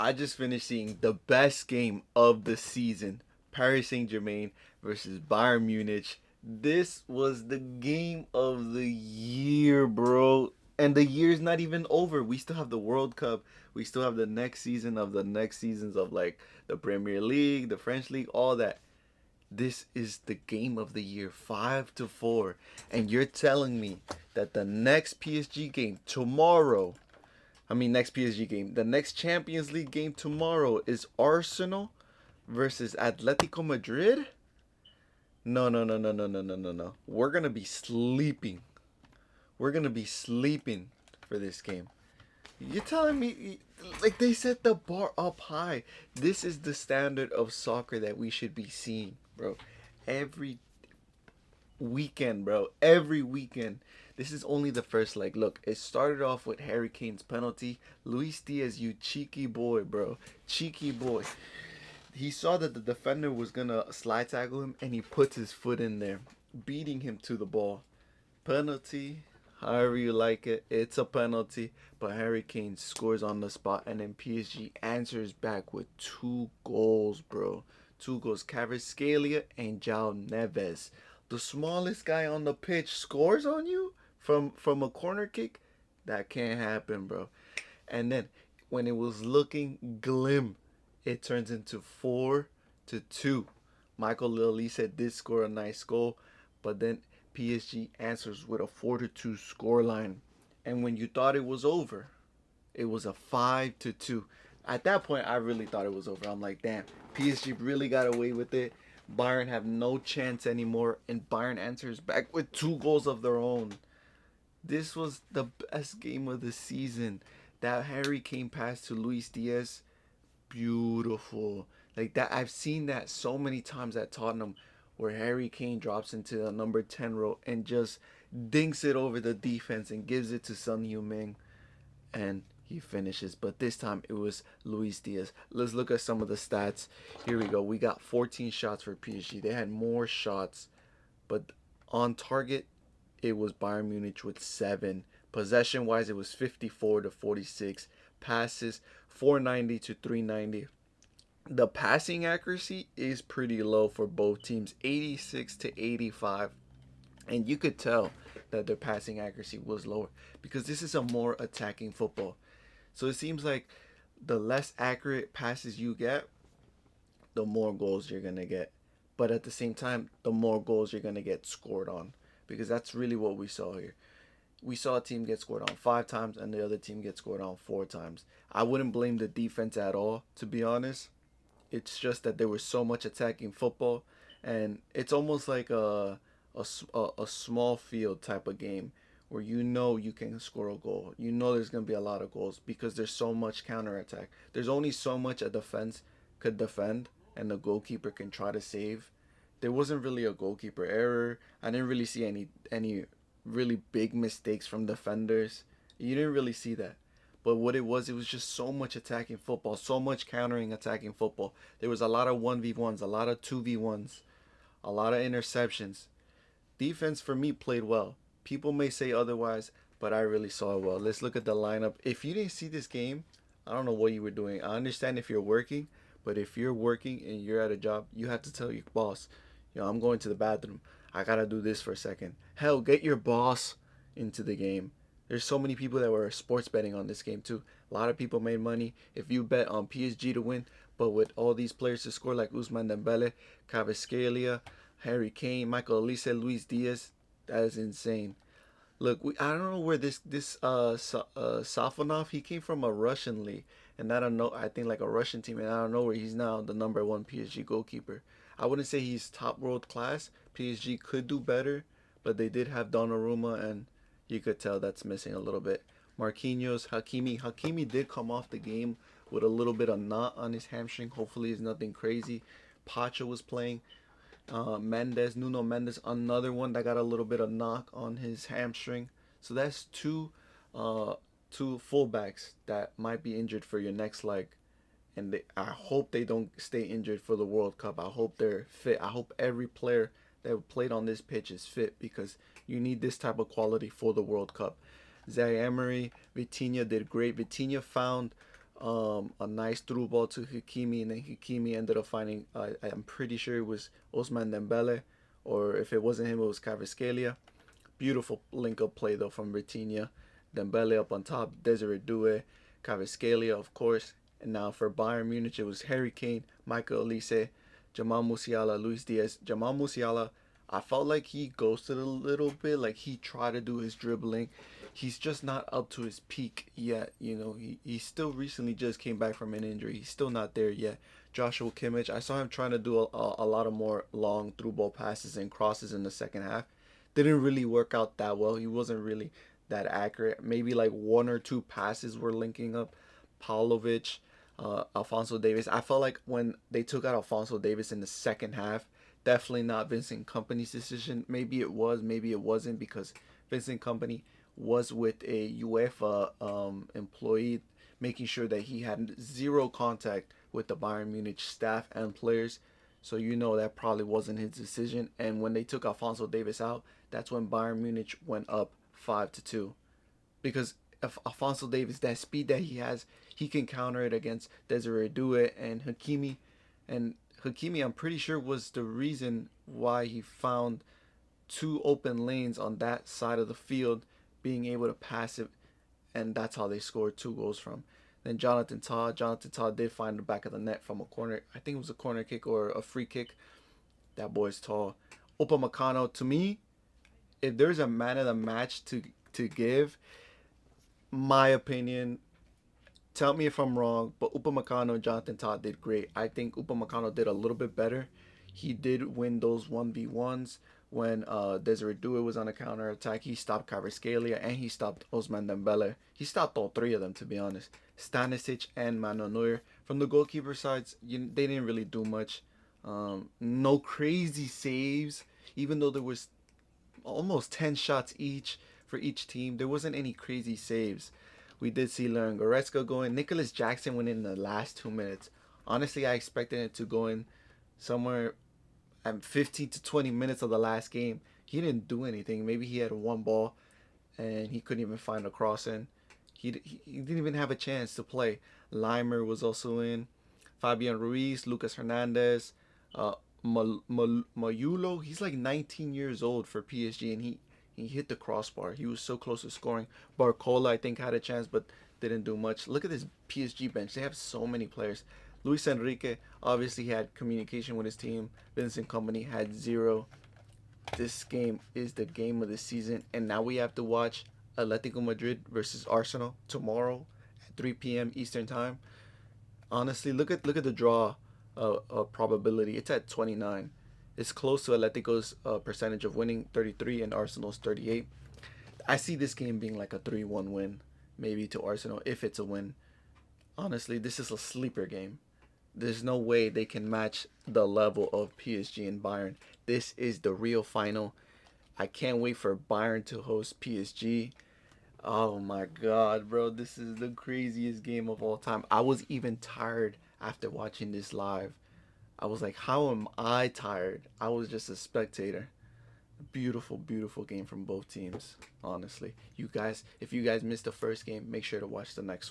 I just finished seeing the best game of the season. Paris Saint-Germain versus Bayern Munich. This was the game of the year, bro. And the year's not even over. We still have the World Cup. We still have the next season of the next seasons of like the Premier League, the French League, all that. This is the game of the year, 5-4. And you're telling me that the next PSG game tomorrow, next PSG game, the next Champions League game tomorrow is Arsenal versus Atletico Madrid? No, no, no, no, no, no, no, no, no. We're going to be sleeping. We're going to be sleeping for this game. You're telling me, like, they set the bar up high. This is the standard of soccer that we should be seeing, bro. Every weekend, bro. Every weekend. This is only the first leg. Look, it started off with Harry Kane's penalty. Luis Diaz, you cheeky boy, bro. Cheeky boy. He saw that the defender was going to slide tackle him, and he puts his foot in there, beating him to the ball. Penalty, however you like it, it's a penalty. But Harry Kane scores on the spot, and then PSG answers back with 2 goals, bro. 2 goals. Kvaratskhelia and João Neves. The smallest guy on the pitch scores on you from a corner kick. That can't happen, bro. And then when it was looking glim, it turns into 4-2. Michael Olise did score a nice goal, but then PSG answers with a 4-2 scoreline. And when you thought it was over, it was a 5-2. At that point, I really thought it was over. I'm like, damn, PSG really got away with it. Bayern have no chance anymore, and Bayern answers back with 2 goals of their own. This was the best game of the season. That Harry Kane pass to Luis Diaz, beautiful. Like that, I've seen that so many times at Tottenham, where Harry Kane drops into the number 10 row and just dinks it over the defense and gives it to Son Heung-min, and he finishes. But this time it was Luis Diaz. Let's look at some of the stats. Here we go. We got 14 shots for PSG. They had more shots, but on target it was Bayern Munich with 7. Possession wise, it was 54-46. Passes 490 to 390. The passing accuracy is pretty low for both teams, 86 to 85. And you could tell that their passing accuracy was lower because this is a more attacking football. So it seems like the less accurate passes you get, the more goals you're going to get. But at the same time, the more goals you're going to get scored on, because that's really what we saw here. We saw a team get scored on 5 times and the other team get scored on 4 times. I wouldn't blame the defense at all, to be honest. It's just that there was so much attacking football, and it's almost like a small field type of game where you know you can score a goal. You know there's going to be a lot of goals because there's so much counterattack. There's only so much a defense could defend and the goalkeeper can try to save. There wasn't really a goalkeeper error. I didn't really see any really big mistakes from defenders. You didn't really see that. But what it was just so much attacking football, so much countering attacking football. There was a lot of 1v1s, a lot of 2v1s, a lot of interceptions. Defense for me played well. People may say otherwise, but I really saw it well. Let's look at the lineup. If you didn't see this game, I don't know what you were doing. I understand if you're working, but if you're working and you're at a job, you have to tell your boss, I'm going to the bathroom. I gotta do this for a second. Hell, get your boss into the game. There's so many people that were sports betting on this game too. A lot of people made money. If you bet on PSG to win, but with all these players to score like Ousmane Dembele, Kvaratskhelia, Harry Kane, Michael Olise, Luis Diaz, that is insane. Look, I don't know where Safonov, he came from a Russian league, and I don't know. I think like a Russian team, and I don't know where he's now the number 1 PSG goalkeeper. I wouldn't say he's top world class. PSG could do better, but they did have Donnarumma, and you could tell that's missing a little bit. Marquinhos, Hakimi did come off the game with a little bit of knot on his hamstring. Hopefully it's nothing crazy. Pacha was playing. Nuno Mendes, another one that got a little bit of knock on his hamstring. So that's two fullbacks that might be injured for your next leg. And I hope they don't stay injured for the World Cup. I hope they're fit. I hope every player that played on this pitch is fit because you need this type of quality for the World Cup. Zaire Emery, Vitinha did great. Vitinha found a nice through ball to Hakimi, and then Hakimi ended up finding. I'm pretty sure it was Osman Dembele, or if it wasn't him, it was Kvaratskhelia. Beautiful link up play though from Vitinha. Dembele up on top, Desiree Doué, Kvaratskhelia, of course. And now for Bayern Munich, it was Harry Kane, Michael Olise, Jamal Musiala, Luis Diaz. Jamal Musiala, I felt like he ghosted a little bit. Like he tried to do his dribbling. He's just not up to his peak yet. He still recently just came back from an injury. He's still not there yet. Joshua Kimmich, I saw him trying to do a lot of more long through ball passes and crosses in the second half. Didn't really work out that well. He wasn't really that accurate. Maybe like one or two passes were linking up. Pavlovic, Alfonso Davis. I felt like when they took out Alfonso Davis in the second half, definitely not Vincent Company's decision. Maybe it was, maybe it wasn't, because Vincent Company was with a UEFA employee, making sure that he had zero contact with the Bayern Munich staff and players. So that probably wasn't his decision. And when they took Alfonso Davis out, that's when Bayern Munich went up 5-2. Because if Alfonso Davis, that speed that he has, he can counter it against Desiree Doué and Hakimi. And Hakimi, I'm pretty sure, was the reason why he found two open lanes on that side of the field, being able to pass it, and that's how they scored two goals from. Then Jonathan Tah. Jonathan Tah did find the back of the net from a corner. I think it was a corner kick or a free kick. That boy's tall. Upamecano, to me, if there's a man of the match to give, my opinion, tell me if I'm wrong, but Upamecano and Jonathan Tah did great. I think Upamecano did a little bit better. He did win those 1v1s when Desiree Doué was on a counter attack. He stopped Kvaratskhelia and he stopped Osman Dembele. He stopped all three of them, to be honest. Stanisic and Manuel Neuer. From the goalkeeper sides, they didn't really do much. No crazy saves, even though there was almost 10 shots each for each team. There wasn't any crazy saves. We did see Leon Goretzka go in. Nicholas Jackson went in the last 2 minutes. Honestly, I expected it to go in somewhere at 15 to 20 minutes of the last game. He didn't do anything. Maybe he had one ball and he couldn't even find a cross in. He didn't even have a chance to play. Limer was also in. Fabian Ruiz, Lucas Hernandez, uh, Mayulo. He's like 19 years old for PSG, and he hit the crossbar. He was so close to scoring. Barcola, I think, had a chance, but didn't do much. Look at this PSG bench. They have so many players. Luis Enrique obviously had communication with his team. Vincent Company had zero. This game is the game of the season, and now we have to watch Atletico Madrid versus Arsenal tomorrow at 3 p.m. Eastern Time. Honestly, look at the draw probability. It's at 29. It's close to Atletico's percentage of winning, 33, and Arsenal's 38. I see this game being like a 3-1 win, maybe to Arsenal if it's a win. Honestly, this is a sleeper game. There's no way they can match the level of PSG and Bayern. This is the real final. I can't wait for Bayern to host PSG. Oh my god, bro. This is the craziest game of all time. I was even tired after watching this live. I was like, how am I tired? I was just a spectator. Beautiful, beautiful game from both teams, honestly. If you guys missed the first game, make sure to watch the next one.